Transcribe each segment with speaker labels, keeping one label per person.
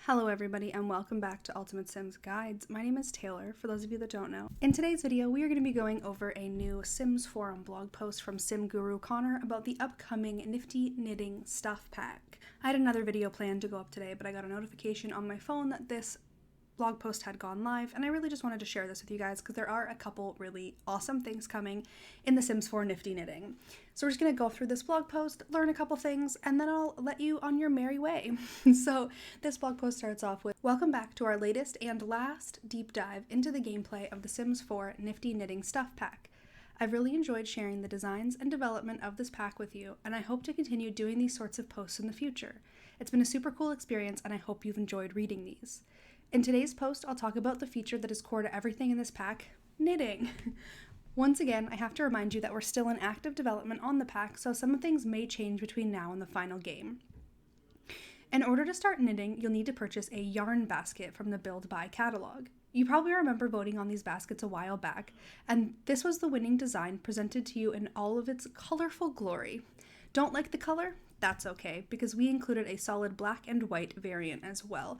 Speaker 1: Hello everybody and welcome back to Ultimate Sims Guides. My name is Taylor, for those of you that don't know. In today's video, we are going to be going over a new Sims forum blog post from Sim Guru Conor about the upcoming Nifty Knitting Stuff Pack. I had another video planned to go up today, but I got a notification on my phone that this blog post had gone live, and I really just wanted to share this with you guys because there are a couple really awesome things coming in the Sims 4 Nifty Knitting. So we're just going to go through this blog post, learn a couple things, and then I'll let you on your merry way. So this blog post starts off with, welcome back to our latest and last deep dive into the gameplay of the Sims 4 Nifty Knitting Stuff Pack. I've really enjoyed sharing the designs and development of this pack with you, and I hope to continue doing these sorts of posts in the future. It's been a super cool experience, and I hope you've enjoyed reading these. In today's post, I'll talk about the feature that is core to everything in this pack, knitting. Once again, I have to remind you that we're still in active development on the pack, so some things may change between now and the final game. In order to start knitting, you'll need to purchase a yarn basket from the Build Buy catalog. You probably remember voting on these baskets a while back, and this was the winning design presented to you in all of its colorful glory. Don't like the color? That's okay, because we included a solid black and white variant as well.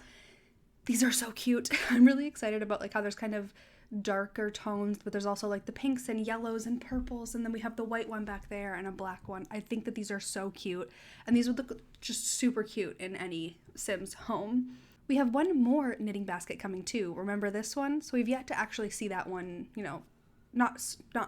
Speaker 1: These are so cute. I'm really excited about how there's kind of darker tones, but there's also the pinks and yellows and purples, and then we have the white one back there and a black one. I think that these are so cute, and these would look just super cute in any Sims home. We have one more knitting basket coming too. Remember this one? So we've yet to actually see that one, not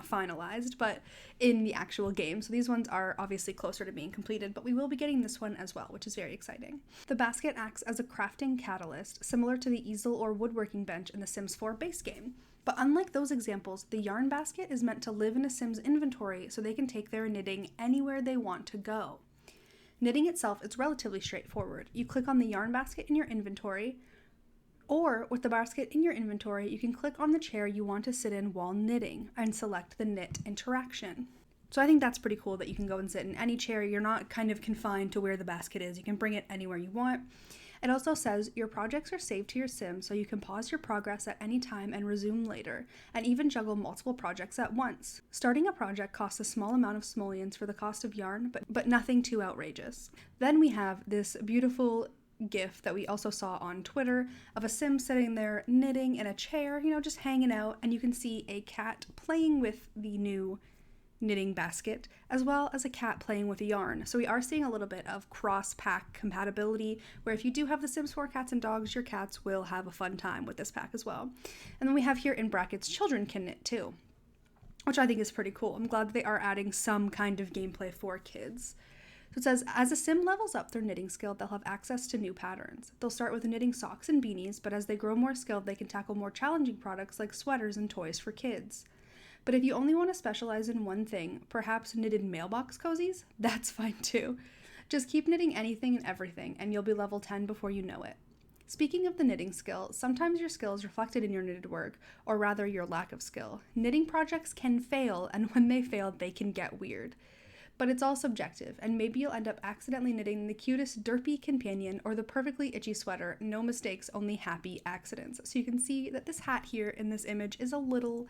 Speaker 1: finalized, but in the actual game. So these ones are obviously closer to being completed, but we will be getting this one as well, which is very exciting. The basket acts as a crafting catalyst, similar to the easel or woodworking bench in the Sims 4 base game. But unlike those examples, the yarn basket is meant to live in a Sim's inventory so they can take their knitting anywhere they want to go. Knitting itself is relatively straightforward. You click on the yarn basket in your inventory, or with the basket in your inventory, you can click on the chair you want to sit in while knitting and select the knit interaction. So I think that's pretty cool that you can go and sit in any chair. You're not kind of confined to where the basket is. You can bring it anywhere you want. It also says your projects are saved to your sim, so you can pause your progress at any time and resume later, and even juggle multiple projects at once. Starting a project costs a small amount of simoleons for the cost of yarn, but nothing too outrageous. Then we have this beautiful GIF that we also saw on Twitter of a sim sitting there knitting in a chair, just hanging out, and you can see a cat playing with the new knitting basket, as well as a cat playing with a yarn. So we are seeing a little bit of cross-pack compatibility, where if you do have the Sims 4 cats and dogs, your cats will have a fun time with this pack as well. And then we have here in brackets, children can knit too, which I think is pretty cool. I'm glad that they are adding some kind of gameplay for kids. So it says, as a sim levels up their knitting skill, they'll have access to new patterns. They'll start with knitting socks and beanies, but as they grow more skilled, they can tackle more challenging products like sweaters and toys for kids. But if you only want to specialize in one thing, perhaps knitted mailbox cozies, that's fine too. Just keep knitting anything and everything, and you'll be level 10 before you know it. Speaking of the knitting skill, sometimes your skill is reflected in your knitted work, or rather your lack of skill. Knitting projects can fail, and when they fail, they can get weird. But it's all subjective, and maybe you'll end up accidentally knitting the cutest derpy companion or the perfectly itchy sweater. No mistakes, only happy accidents. So you can see that this hat here in this image is a little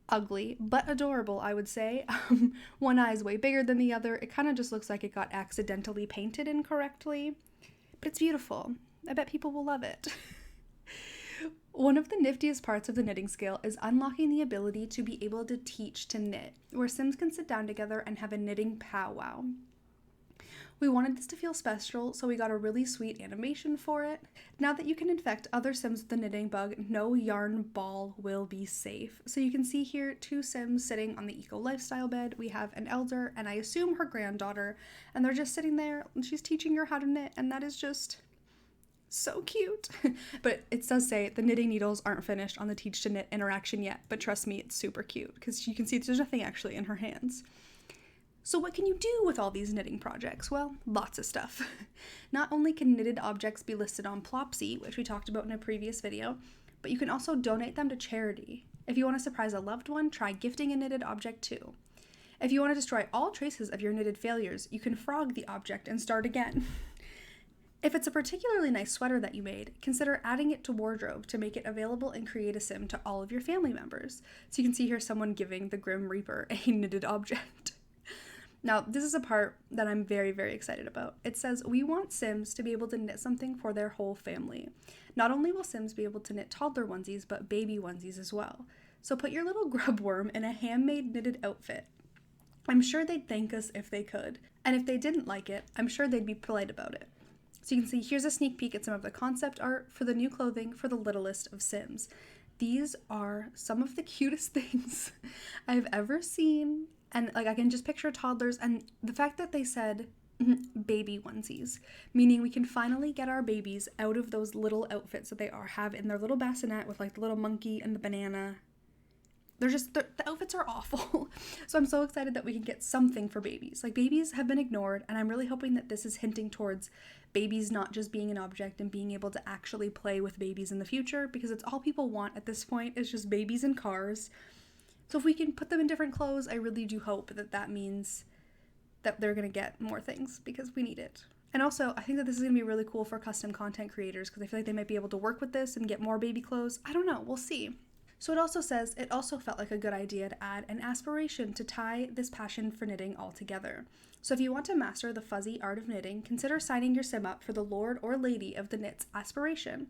Speaker 1: ugly, but adorable, I would say. One eye is way bigger than the other. It kind of just looks like it got accidentally painted incorrectly, but it's beautiful. I bet people will love it. One of the niftiest parts of the knitting skill is unlocking the ability to be able to teach to knit, where Sims can sit down together and have a knitting powwow. We wanted this to feel special, so we got a really sweet animation for it. Now that you can infect other Sims with the knitting bug, no yarn ball will be safe. So you can see here 2 Sims sitting on the eco lifestyle bed. We have an elder, and I assume her granddaughter, and they're just sitting there, and she's teaching her how to knit, and that is just so cute. But it does say the knitting needles aren't finished on the teach to knit interaction yet, but trust me, it's super cute because you can see there's nothing actually in her hands. So what can you do with all these knitting projects? Well, lots of stuff. Not only can knitted objects be listed on Plopsy, which we talked about in a previous video, but you can also donate them to charity. If you want to surprise a loved one, try gifting a knitted object too. If you want to destroy all traces of your knitted failures, you can frog the object and start again. If it's a particularly nice sweater that you made, consider adding it to wardrobe to make it available and create a sim to all of your family members. So you can see here someone giving the Grim Reaper a knitted object. Now, this is a part that I'm very, very excited about. It says, we want Sims to be able to knit something for their whole family. Not only will Sims be able to knit toddler onesies, but baby onesies as well. So put your little grub worm in a handmade knitted outfit. I'm sure they'd thank us if they could. And if they didn't like it, I'm sure they'd be polite about it. So you can see here's a sneak peek at some of the concept art for the new clothing for the littlest of Sims. These are some of the cutest things I've ever seen. And like I can just picture toddlers, and the fact that they said baby onesies, meaning we can finally get our babies out of those little outfits that they have in their little bassinet with like the little monkey and the banana. The outfits are awful. So I'm so excited that we can get something for babies. Like, babies have been ignored, and I'm really hoping that this is hinting towards babies not just being an object and being able to actually play with babies in the future, because it's all people want at this point is just babies in cars. So if we can put them in different clothes, I really do hope that that means that they're going to get more things, because we need it. And also, I think that this is going to be really cool for custom content creators, because I feel like they might be able to work with this and get more baby clothes. I don't know. We'll see. So it also says, it also felt like a good idea to add an aspiration to tie this passion for knitting all together. So if you want to master the fuzzy art of knitting, consider signing your sim up for the Lord or Lady of the Knit's aspiration.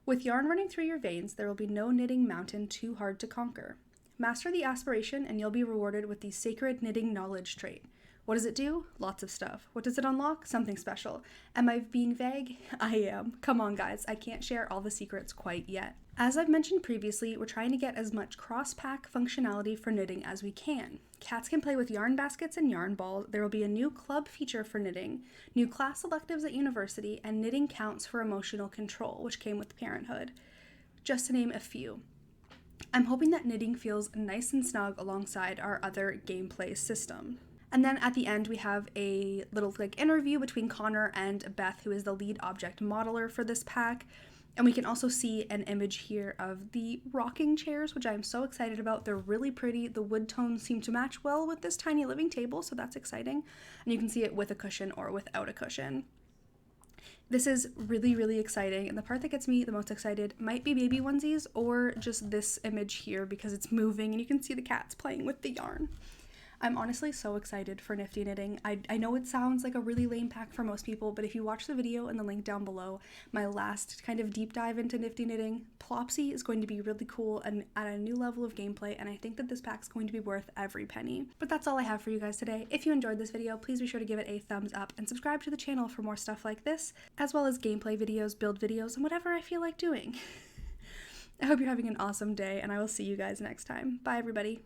Speaker 1: With yarn running through your veins, there will be no knitting mountain too hard to conquer. Master the aspiration and you'll be rewarded with the sacred knitting knowledge trait. What does it do? Lots of stuff. What does it unlock? Something special. Am I being vague? I am. Come on, guys. I can't share all the secrets quite yet. As I've mentioned previously, we're trying to get as much cross-pack functionality for knitting as we can. Cats can play with yarn baskets and yarn balls. There will be a new club feature for knitting, new class electives at university, and knitting counts for emotional control, which came with parenthood. Just to name a few. I'm hoping that knitting feels nice and snug alongside our other gameplay system. And then at the end, we have a little interview between Connor and Beth, who is the lead object modeler for this pack. And we can also see an image here of the rocking chairs, which I'm so excited about. They're really pretty. The wood tones seem to match well with this tiny living table, so that's exciting. And you can see it with a cushion or without a cushion. This is really, really exciting. And the part that gets me the most excited might be baby onesies or just this image here, because it's moving and you can see the cats playing with the yarn. I'm honestly so excited for Nifty Knitting. I know it sounds like a really lame pack for most people, but if you watch the video in the link down below, my last kind of deep dive into Nifty Knitting, Plopsy is going to be really cool and at a new level of gameplay, and I think that this pack's going to be worth every penny. But that's all I have for you guys today. If you enjoyed this video, please be sure to give it a thumbs up and subscribe to the channel for more stuff like this, as well as gameplay videos, build videos, and whatever I feel like doing. I hope you're having an awesome day, and I will see you guys next time. Bye, everybody.